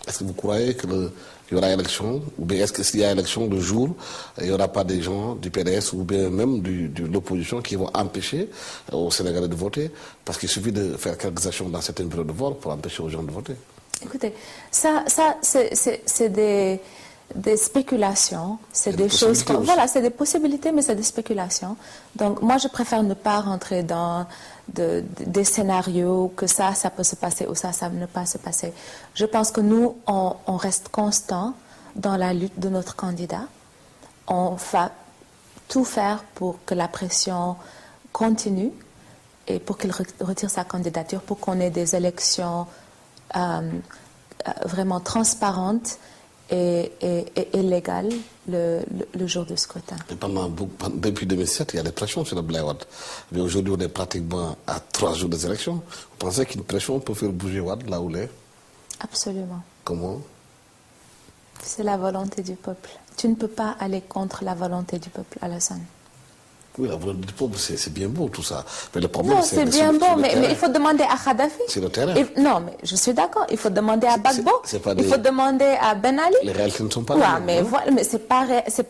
Est-ce que vous croyez qu'il y aura élection, ou bien est-ce que s'il y a élection le jour, il n'y aura pas des gens du PDS ou bien même de l'opposition qui vont empêcher aux Sénégalais de voter? Parce qu'il suffit de faire quelques actions dans certaines bureaux de vote pour empêcher aux gens de voter. Écoutez, c'est des spéculations, c'est des choses voilà, c'est des possibilités, mais c'est des spéculations. Donc moi, je préfère ne pas rentrer dans des scénarios que ça peut se passer ou ça ne pas se passer. Je pense que nous, on reste constant dans la lutte de notre candidat. On va tout faire pour que la pression continue et pour qu'il retire sa candidature, pour qu'on ait des élections vraiment transparentes et légales le jour du scrutin. Et depuis 2007, il y a des pressions sur le Abdoulaye Wade. Mais aujourd'hui, on est pratiquement à 3 jours des élections. Vous pensez qu'une pression peut faire bouger Wade là où il est? Absolument. Comment? C'est la volonté du peuple. Tu ne peux pas aller contre la volonté du peuple, Alassane. Oui, la volonté du peuple, c'est bien beau tout ça. Mais le problème, non, c'est bien beau, mais il faut demander à Kadhafi. C'est le terrain. Non, mais je suis d'accord. Il faut demander à Gbagbo. Il faut demander à Ben Ali. Les réalités ne sont pas là. Mais c'est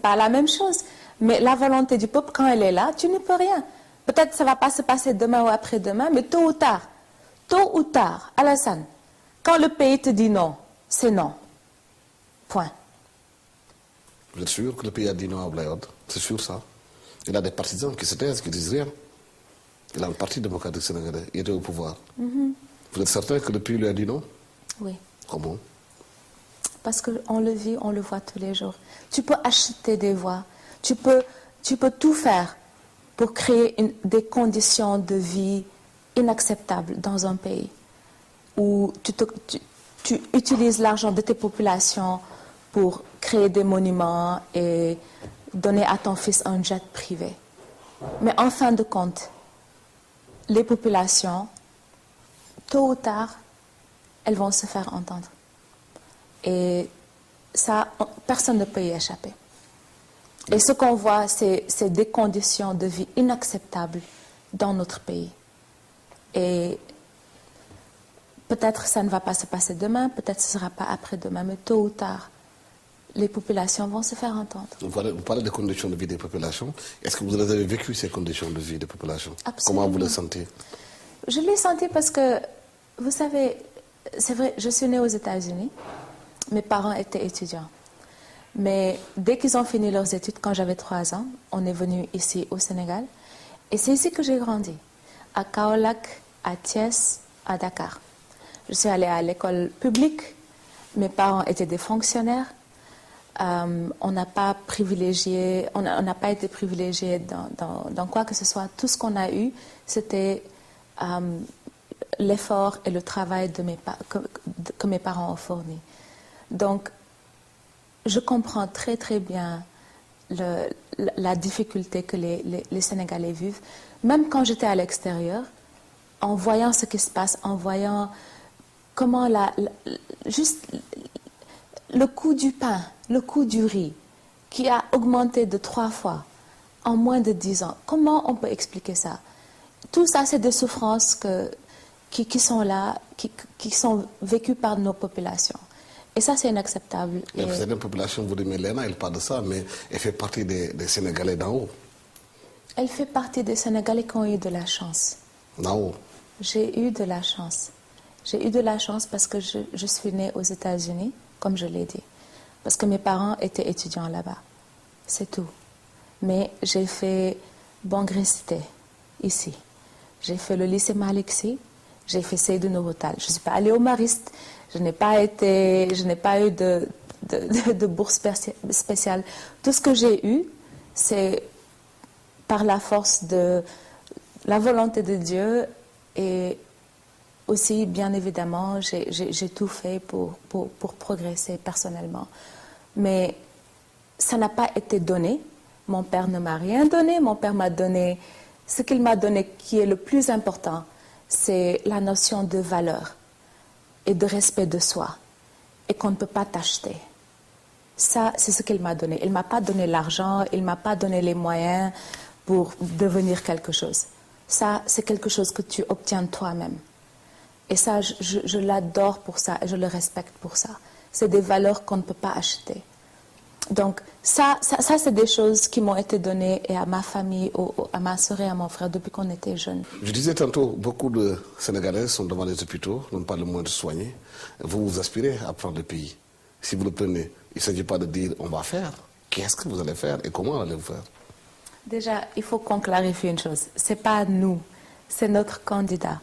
pas la même chose. Mais la volonté du peuple, quand elle est là, tu ne peux rien. Peut-être que ça ne va pas se passer demain ou après-demain, mais tôt ou tard, Alassane, quand le pays te dit non, c'est non. Point. Vous êtes sûr que le pays a dit non à Abdoulaye Wade? C'est sûr ça? Il a des partisans qui se taisent, qui disent rien. Il a le Parti démocratique sénégalais, il était au pouvoir. Vous êtes certain que le pays lui a dit non? Oui. Comment? Parce qu'on le vit, on le voit tous les jours. Tu peux acheter des voix, tu peux tout faire pour créer des conditions de vie inacceptables dans un pays où tu utilises l'argent de tes populations pour créer des monuments et donner à ton fils un jet privé. Mais en fin de compte, les populations, tôt ou tard, elles vont se faire entendre. Et ça, personne ne peut y échapper. Et ce qu'on voit, c'est des conditions de vie inacceptables dans notre pays. Et peut-être ça ne va pas se passer demain, peut-être ce ne sera pas après-demain, mais tôt ou tard, les populations vont se faire entendre. Vous parlez des conditions de vie des populations. Est-ce que vous avez vécu ces conditions de vie des populations? Absolument. Comment vous les sentez? Je l'ai senti parce que, vous savez, c'est vrai, je suis née aux États-Unis. Mes parents étaient étudiants. Mais dès qu'ils ont fini leurs études, quand j'avais 3 ans, on est venu ici au Sénégal. Et c'est ici que j'ai grandi. À Kaolack, à Thiès, à Dakar. Je suis allée à l'école publique. Mes parents étaient des fonctionnaires. On n'a pas été privilégié dans quoi que ce soit. Tout ce qu'on a eu, c'était l'effort et le travail que mes parents ont fourni. Donc, je comprends très très bien la difficulté que les Sénégalais vivent. Même quand j'étais à l'extérieur, en voyant ce qui se passe, en voyant comment juste le coût du pain, le coût du riz, qui a augmenté de 3 fois en moins de 10 ans. Comment on peut expliquer ça? Tout ça, c'est des souffrances qui sont là, qui sont vécues par nos populations. Et ça, c'est inacceptable. Et certaines populations, vous dites, mais Léna, elle parle de ça, mais elle fait partie des Sénégalais d'en haut. Elle fait partie des Sénégalais qui ont eu de la chance. D'en haut? J'ai eu de la chance. J'ai eu de la chance parce que je suis née aux États-Unis, comme je l'ai dit. Parce que mes parents étaient étudiants là-bas. C'est tout. Mais j'ai fait Bangré-Cité, ici. J'ai fait le lycée Malick Sy. J'ai fait Seydou Nourou Tall. Je ne suis pas allée au Mariste. Je n'ai pas eu de bourse spéciale. Tout ce que j'ai eu, c'est par la force de la volonté de Dieu et aussi, bien évidemment, j'ai tout fait pour progresser personnellement. Mais ça n'a pas été donné. Mon père ne m'a rien donné. Mon père m'a donné ce qu'il m'a donné qui est le plus important, c'est la notion de valeur et de respect de soi et qu'on ne peut pas t'acheter. Ça, c'est ce qu'il m'a donné. Il ne m'a pas donné l'argent, il ne m'a pas donné les moyens pour devenir quelque chose. Ça, c'est quelque chose que tu obtiens toi-même. Et ça, je l'adore pour ça et je le respecte pour ça. c'est des valeurs qu'on ne peut pas acheter. Donc ça c'est des choses qui m'ont été données et à ma famille, à ma soeur et à mon frère depuis qu'on était jeunes. Je disais tantôt, beaucoup de Sénégalais sont devant les hôpitaux, n'ont pas le moyen de soigner. Vous, vous aspirez à prendre le pays. Si vous le prenez, il ne s'agit pas de dire on va faire. Qu'est-ce que vous allez faire et comment allez-vous faire? Déjà, il faut qu'on clarifie une chose. Ce n'est pas nous, c'est notre candidat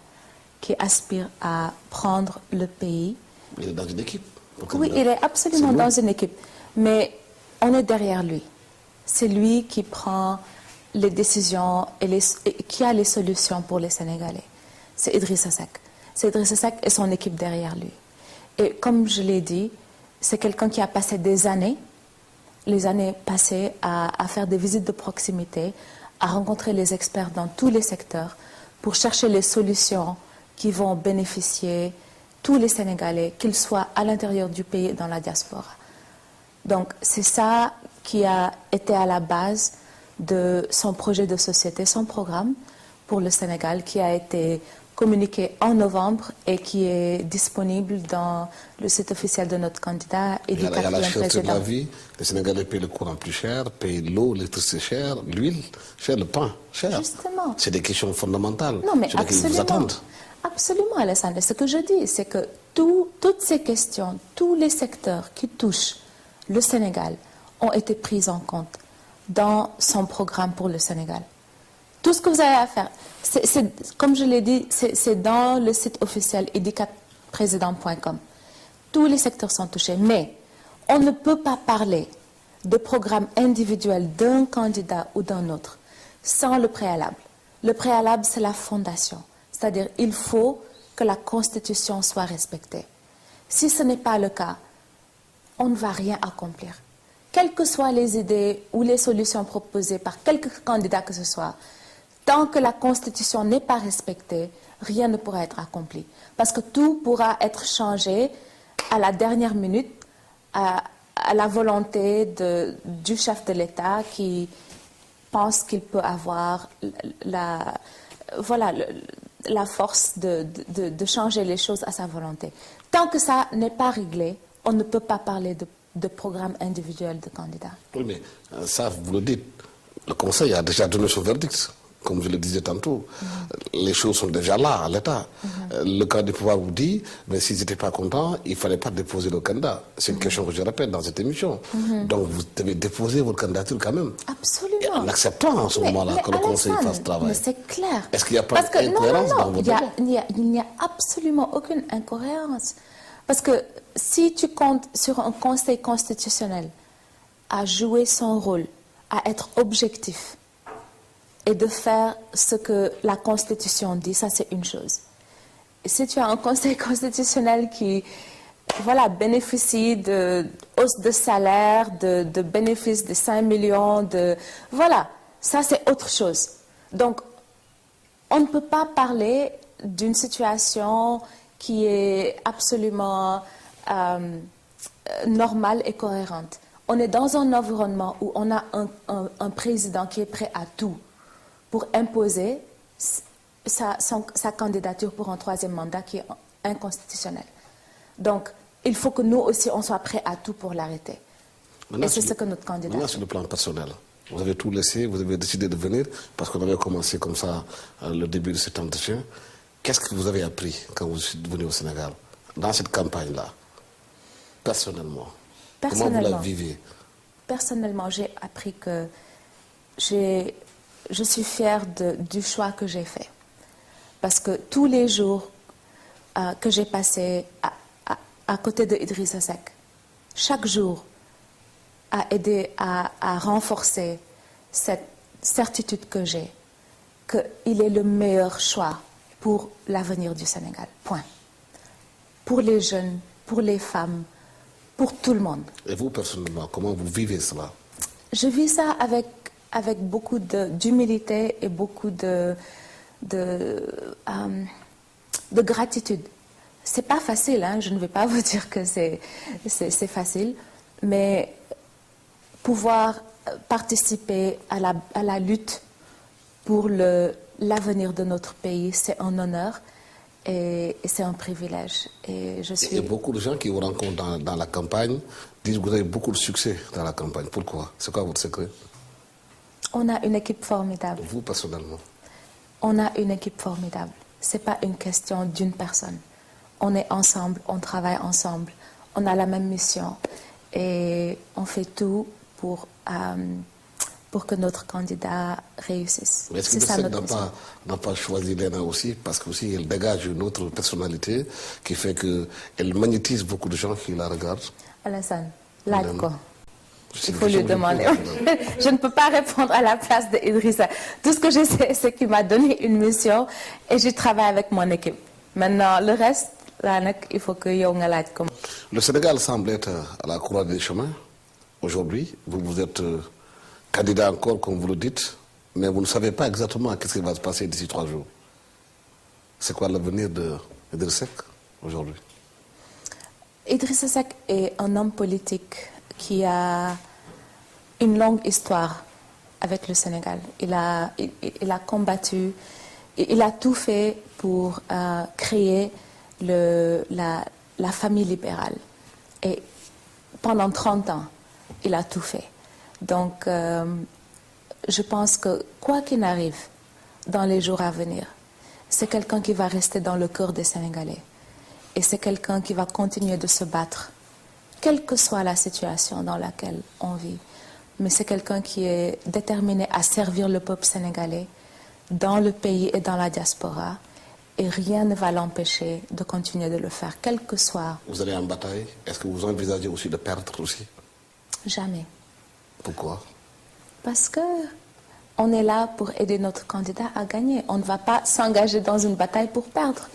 qui aspire à prendre le pays. Il est dans une équipe. Oui, il est absolument dans une équipe. Mais on est derrière lui. C'est lui qui prend les décisions et qui a les solutions pour les Sénégalais. C'est Idrissa Seck. C'est Idrissa Seck et son équipe derrière lui. Et comme je l'ai dit, c'est quelqu'un qui a passé des années, les années passées, à faire des visites de proximité, à rencontrer les experts dans tous les secteurs pour chercher les solutions qui vont bénéficier tous les Sénégalais, qu'ils soient à l'intérieur du pays et dans la diaspora. Donc c'est ça qui a été à la base de son projet de société, son programme pour le Sénégal, qui a été communiqué en novembre et qui est disponible dans le site officiel de notre candidat et du quatrième président. Il y a la cherté de la vie, les Sénégalais payent le courant plus cher, payent l'eau, l'électricité cher, l'huile cher, le pain cher. Justement. C'est des questions fondamentales. Non, mais absolument. Vous attendent. Absolument, Alassane. Ce que je dis, c'est que toutes ces questions, tous les secteurs qui touchent le Sénégal ont été pris en compte dans son programme pour le Sénégal. Tout ce que vous avez à faire, comme je l'ai dit, c'est dans le site officiel idcatpresident.com. Tous les secteurs sont touchés, mais on ne peut pas parler de programme individuel d'un candidat ou d'un autre sans le préalable. Le préalable, c'est la fondation. C'est-à-dire il faut que la Constitution soit respectée. Si ce n'est pas le cas, on ne va rien accomplir. Quelles que soient les idées ou les solutions proposées par quelque candidat que ce soit, tant que la Constitution n'est pas respectée, rien ne pourra être accompli. Parce que tout pourra être changé à la dernière minute, à la volonté du chef de l'État qui pense qu'il peut avoir la force de changer les choses à sa volonté. Tant que ça n'est pas réglé, on ne peut pas parler de programme individuel de candidat. Oui, mais ça, vous le dites, le Conseil a déjà donné son verdict. Comme je le disais tantôt, les choses sont déjà là, à l'État. Le camp du pouvoir vous dit, mais s'ils n'étaient pas contents, il ne fallait pas déposer le candidat. C'est une question que je répète dans cette émission. Donc vous devez déposer votre candidature quand même. Absolument. Et en acceptant en ce moment-là que le Conseil fasse ce travail. Mais c'est clair. Est-ce qu'il n'y a pas d'incohérence dans votre débat? Il n'y a absolument aucune incohérence. Parce que si tu comptes sur un Conseil constitutionnel à jouer son rôle, à être objectif, et de faire ce que la Constitution dit, ça c'est une chose. Et si tu as un Conseil constitutionnel qui bénéficie de hausse de salaire, de bénéfices de 5 millions, ça c'est autre chose. Donc, on ne peut pas parler d'une situation qui est absolument normale et cohérente. On est dans un environnement où on a un président qui est prêt à tout pour imposer sa candidature pour un troisième mandat qui est inconstitutionnel. Donc, il faut que nous aussi, on soit prêts à tout pour l'arrêter. Et c'est ce que notre candidat fait. Maintenant, sur le plan personnel, vous avez tout laissé, vous avez décidé de venir, parce qu'on avait commencé comme ça le début de cet entretien. Qu'est-ce que vous avez appris quand vous êtes venu au Sénégal, dans cette campagne-là, personnellement? Comment vous la vivez? Personnellement, j'ai appris que je suis fière du choix que j'ai fait. Parce que tous les jours que j'ai passés à côté de Idrissa Seck, chaque jour a aidé à renforcer cette certitude que j'ai, qu'il est le meilleur choix pour l'avenir du Sénégal. Point. Pour les jeunes, pour les femmes, pour tout le monde. Et vous, personnellement, comment vous vivez cela? Je vis ça avec beaucoup d'humilité et beaucoup de gratitude. C'est pas facile, hein, je ne vais pas vous dire que c'est facile, mais pouvoir participer à la lutte pour l'avenir de notre pays, c'est un honneur. Et c'est un privilège. Et je suis... Et beaucoup de gens qui vous rencontrent dans la campagne disent que vous avez beaucoup de succès dans la campagne. Pourquoi? C'est quoi votre secret? On a une équipe formidable. Vous, personnellement? On a une équipe formidable. Ce n'est pas une question d'une personne. On est ensemble, on travaille ensemble, on a la même mission et on fait tout pour que notre candidat réussisse. Mais est-ce que ça le n'a pas choisi Lena aussi parce qu'elle dégage une autre personnalité qui fait qu'elle magnétise beaucoup de gens qui la regardent? Alassane, like quoi? Il Il faut lui demander. Je ne peux pas répondre à la place d'Idrissa. Tout ce que je sais, c'est qu'il m'a donné une mission et je travaille avec mon équipe. Maintenant, le reste, là, il faut que yo nga laaj comme. Le Sénégal semble être à la croisée des chemins. Aujourd'hui, vous êtes candidat encore, comme vous le dites, mais vous ne savez pas exactement ce qui va se passer d'ici 3 jours. C'est quoi l'avenir d'Idrissa Seck aujourd'hui? Idrissa Seck est un homme politique qui a une longue histoire avec le Sénégal. Il a combattu, il a tout fait pour créer la famille libérale. Et pendant 30 ans, il a tout fait. Donc, je pense que quoi qu'il arrive dans les jours à venir, c'est quelqu'un qui va rester dans le cœur des Sénégalais. Et c'est quelqu'un qui va continuer de se battre, quelle que soit la situation dans laquelle on vit. Mais c'est quelqu'un qui est déterminé à servir le peuple sénégalais dans le pays et dans la diaspora. Et rien ne va l'empêcher de continuer de le faire, quel que soit. Vous allez en bataille. Est-ce que vous envisagez aussi de perdre aussi? Jamais. Pourquoi? Parce qu'on est là pour aider notre candidat à gagner. On ne va pas s'engager dans une bataille pour perdre.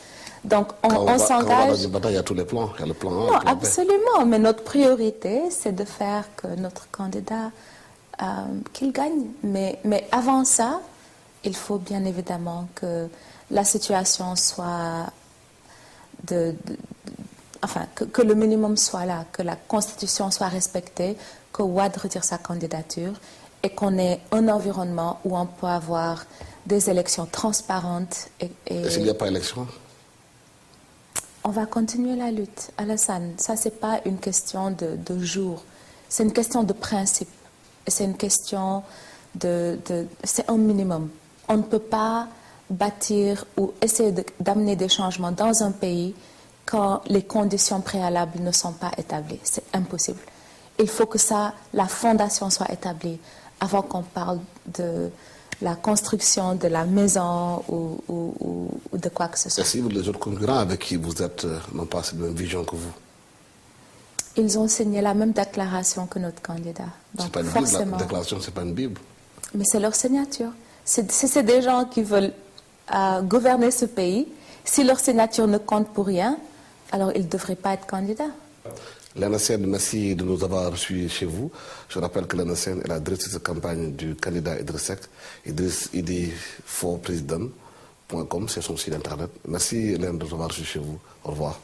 Donc on s'engage. Quand on va dans une bataille, il y a tous les plans. Il y a le plan A, non, le plan B. absolument. Mais notre priorité, c'est de faire que notre candidat, qu'il gagne. Mais avant ça, il faut bien évidemment que la situation soit que le minimum soit là, que la Constitution soit respectée, que Wade retire sa candidature et qu'on ait un environnement où on peut avoir des élections transparentes. Et s'il n'y a pas d'élection? On va continuer la lutte, Alassane. Ça, ce n'est pas une question de jour. C'est une question de principe. C'est une question c'est un minimum. On ne peut pas bâtir ou essayer d'amener des changements dans un pays quand les conditions préalables ne sont pas établies. C'est impossible. Il faut que la fondation soit établie avant qu'on parle de la construction de la maison ou de quoi que ce soit. Et si les autres concurrents avec qui vous êtes n'ont pas cette même vision que vous? Ils ont signé la même déclaration que notre candidat. Donc, pas une forcément. Bible, la déclaration, ce n'est pas une Bible. Mais c'est leur signature. C'est des gens qui veulent gouverner ce pays. Si leur signature ne compte pour rien, alors ils ne devraient pas être candidats. Lena Sène, merci de nous avoir reçus chez vous. Je rappelle que Lena Sène est la directrice de campagne du candidat Idrissa Seck. idforpresident.com, c'est son site internet. Merci Lena de nous avoir reçus chez vous. Au revoir.